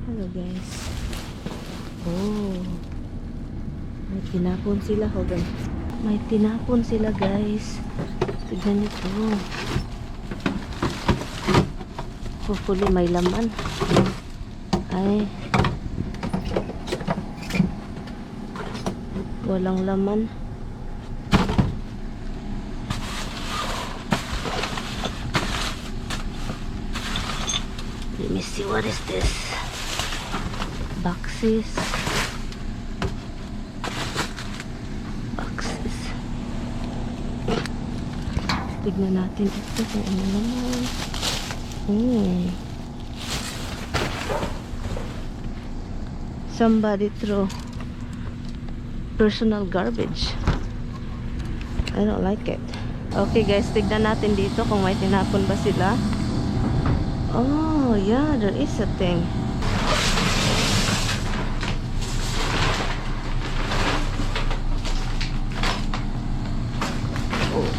Hello guys. Oh, may tinapon sila. Hold on. May tinapon sila guys. Tignan nyo to. Hopefully may laman. Ay, walang laman. Let me see, what is this? Boxes. Tignan natin ito kung ano naman. Somebody throw personal garbage. I don't like it. Okay guys, tignan natin dito kung may tinapon ba sila. Oh yeah, there is a thing. Oh.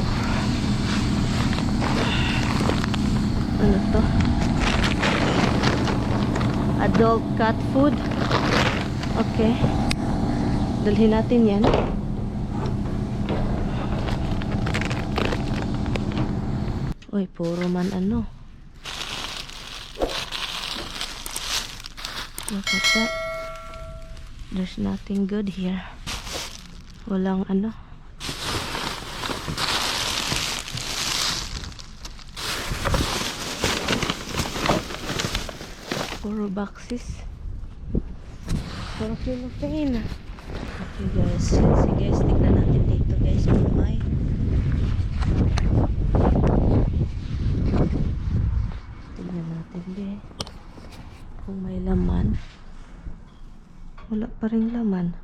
Ano to? Adult cat food. Okay. Dalhin natin yan. Uy, puro man ano. Look at that. There's nothing good here. Walang ano. Puro boxes. Puro cellophane. Okay guys. Let's see guys. Tignan natin dito guys. Kung may. Tignan natin din. Kung may laman. Wala pa rin laman.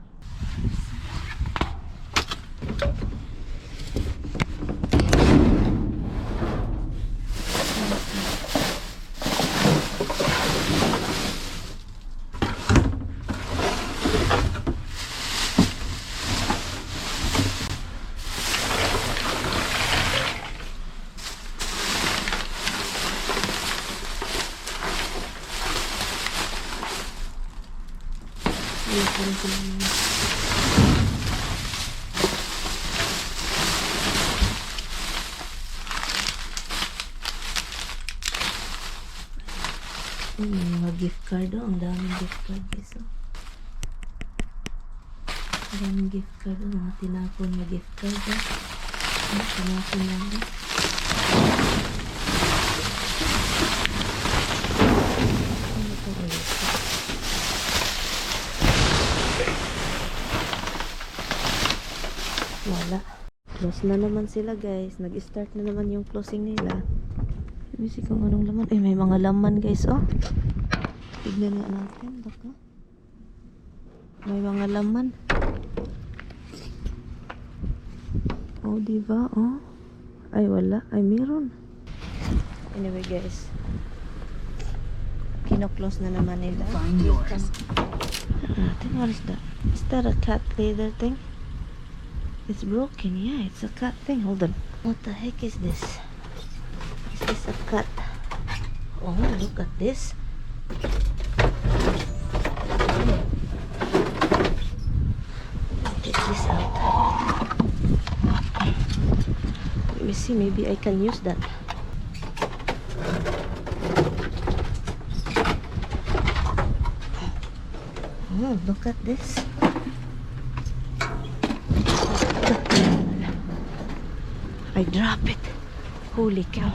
Mga gift card oh. Ang daming gift card guys oh. Ang daming gift card oh. Mga tinapon na gift card oh. Tinapon lang oh. Ano ito ulit? Wala. Close na naman sila guys. Nag-start na naman yung closing nila. Let me see kung anong laman. Ay, may mga laman guys oh. Tignan nga natin. Baka may mga laman. Oh, diba? Oh. Ay, wala. Ay, meron. Anyway guys. Kino-close na naman nila. What is that? Is that a cat leather thing? It's broken. Yeah, it's a cat thing. Hold on. What the heck is this? Is this a cat? Oh, look at this. Take this out. Let me see. Maybe I can use that. Oh, look at this. I drop it. Holy cow.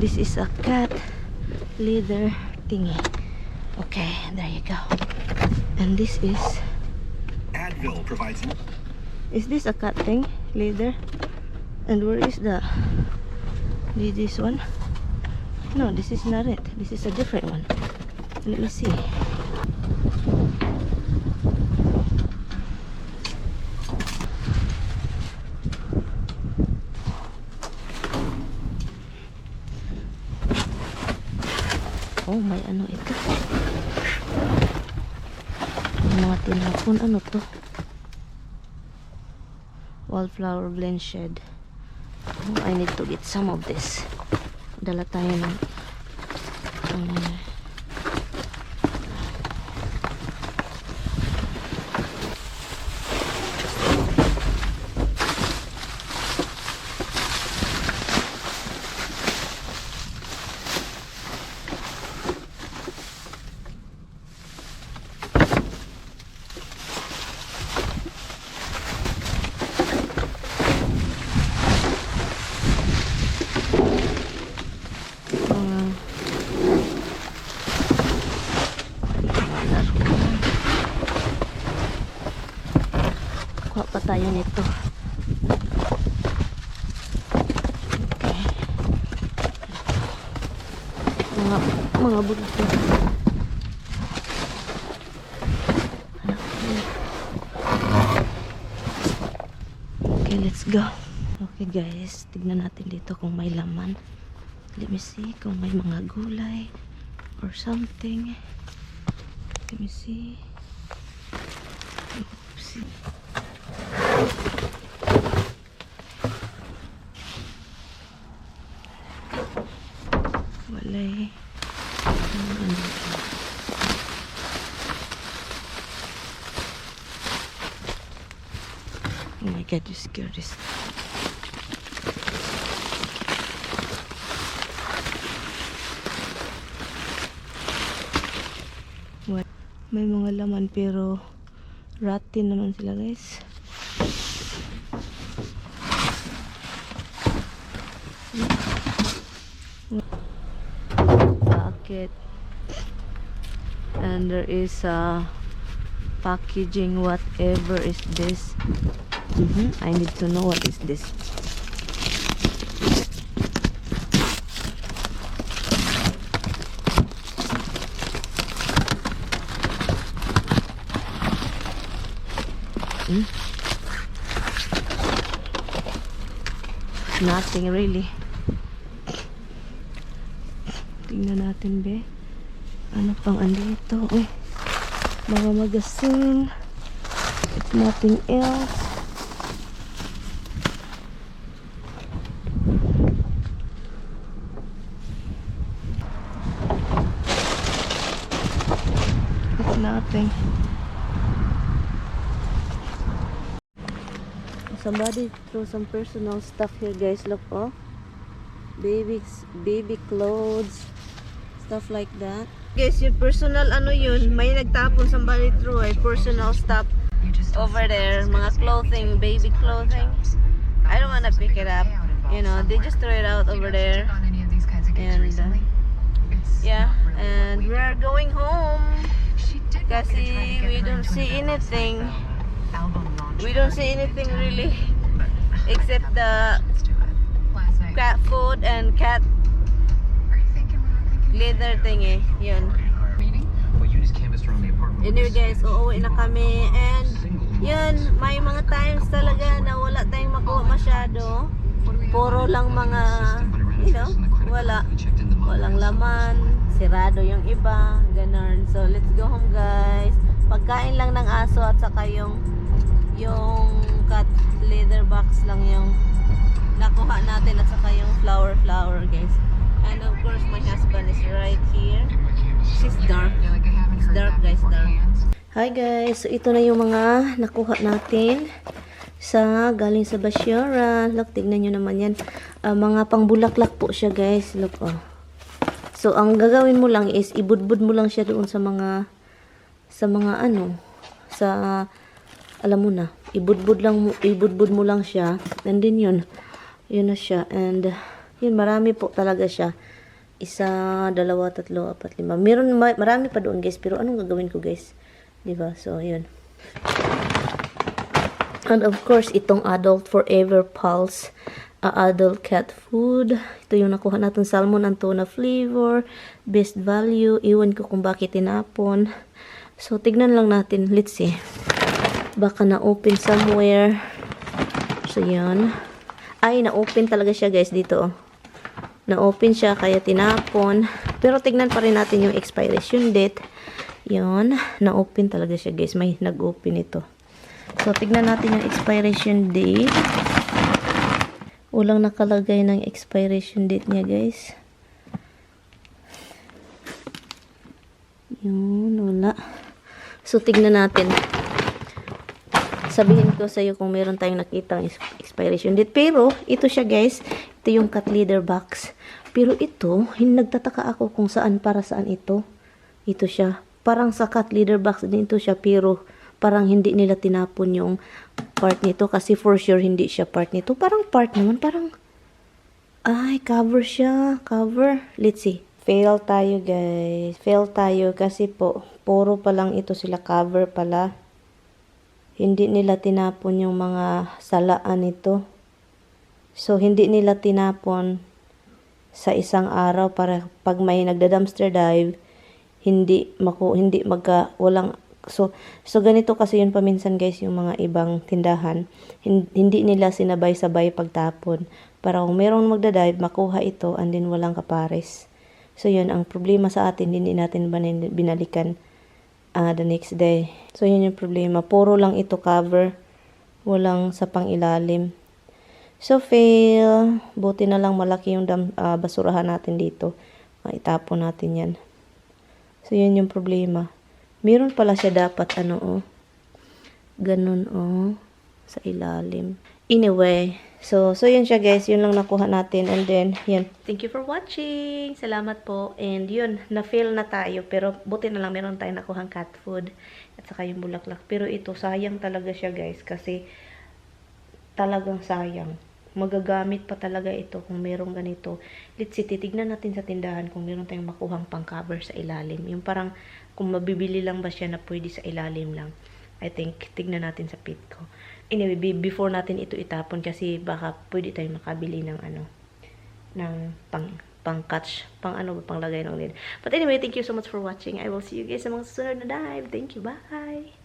This is a cat leather thingy. Okay, there you go. And this is Advil provides. Is this a cat thing? Leather? And where is this one? No, this is not it. This is a different one. Let me see. Oh, may ano ito. Mga tinapon. Ano to? Wallflower blend shed. Oh, I need to get some of this. Dala tayo ng Sayang ito. Okay. Mga bulto. Okay, let's go. Okay guys, tignan natin dito kung may laman. Let me see kung may mga gulay or something. Let me see. Oopsie. Wala eh. Oh my god, you scared this. What? May mga laman pero rotten naman sila guys. Bucket. And there is a packaging. Whatever is this? I need to know what is this. Nothing really. Tingnan natin be. Ano pang andito? Uy, mga magasin. It's nothing else. It's nothing. Somebody threw some personal stuff here guys. Look, oh, baby clothes, stuff like that. Guys, yung personal ano yun, may nagtapon, somebody threw a personal stuff over there, mga clothing, baby clothing. I don't wanna pick it up, you know, they just throw it out over there. And yeah, and we are going home kasi we don't see anything. We don't see anything really except the cat food and cat leather thingy. Yun. Anyway guys, uuwi na kami and yun, may mga times talaga na wala tayong makuha masyado. Puro lang mga, you know, walang laman, sirado yung iba, ganun. So let's go home guys. Pagkain lang ng aso at saka yung cat leather box lang yung nakuha natin at saka yung flower guys. And of course my husband is right here. She's dark. It's dark guys, dark. Hi guys, so ito na yung mga nakuha natin galing sa Bashara. Look, tignan nyo naman yan. Mga pangbulaklak po siya guys. Look, oh. So ang gagawin mo lang is ibudbud mo lang siya doon sa mga alam mo na, ibudbud mo lang siya, and then yun na siya, and yun, marami po talaga siya. 1, 2, 3, 4, 5. Marami pa doon guys, pero anong gagawin ko guys, diba? So yun, and of course itong Adult Forever Pulse adult cat food. Ito yung nakuha natin, salmon and tuna flavor, best value. Iwan ko kung bakit tinapon. So tignan lang natin, let's see, baka na-open somewhere. So, yan. Ay, na-open talaga siya, guys, dito. Na-open siya, kaya tinapon. Pero, tignan pa rin natin yung expiration date. Yan. Na-open talaga siya, guys. May nag-open ito. So, tignan natin yung expiration date. Walang nakalagay ng expiration date niya, guys. Yun, wala. So, tignan natin. Sabihin ko sa iyo kung meron tayong nakita expiration date. Pero, ito siya guys. Ito yung cat leather box. Pero ito, nagtataka ako kung para saan ito. Ito siya. Parang sa cat leather box din ito siya. Pero, parang hindi nila tinapon yung part nito. Kasi for sure, hindi siya part nito. Parang part naman. Parang, ay, cover siya. Cover. Let's see. Fail tayo guys. Fail tayo kasi po, puro pa lang ito sila cover pala. hindi nila tinapon yung mga salaan nito. So, hindi nila tinapon sa isang araw para pag may nagda-dumpster dive, walang, so ganito kasi yun paminsan guys, yung mga ibang tindahan, hindi nila sinabay-sabay pagtapon. Para kung merong magda-dive, makuha ito, and then walang kapares. So, yun, ang problema sa atin, hindi natin binalikan the next day. So, yun yung problema. Puro lang ito cover. Walang sa pang-ilalim. So, fail. Buti na lang malaki yung basurahan natin dito. Itapon natin yan. So, yun yung problema. Meron pala siya dapat, ganun, sa ilalim. Anyway, so yun siya guys. Yun lang nakuha natin. And then, yun. Thank you for watching. Salamat po. And yun, na-fail na tayo. Pero, buti na lang meron tayong nakuhang cat food. At saka yung bulaklak. Pero ito, sayang talaga siya guys. Kasi, talagang sayang. Magagamit pa talaga ito kung merong ganito. Let's see, titignan natin sa tindahan kung meron tayong makuhang pang-cover sa ilalim. Yung parang, kung mabibili lang ba siya na pwede sa ilalim lang. I think, tignan natin sa Pitco. Anyway, before natin ito itapon kasi baka pwede tayong makabili ng ng pang-catch, panglagay ng lid. But anyway, thank you so much for watching. I will see you guys sa mga susunod na dive. Thank you, bye!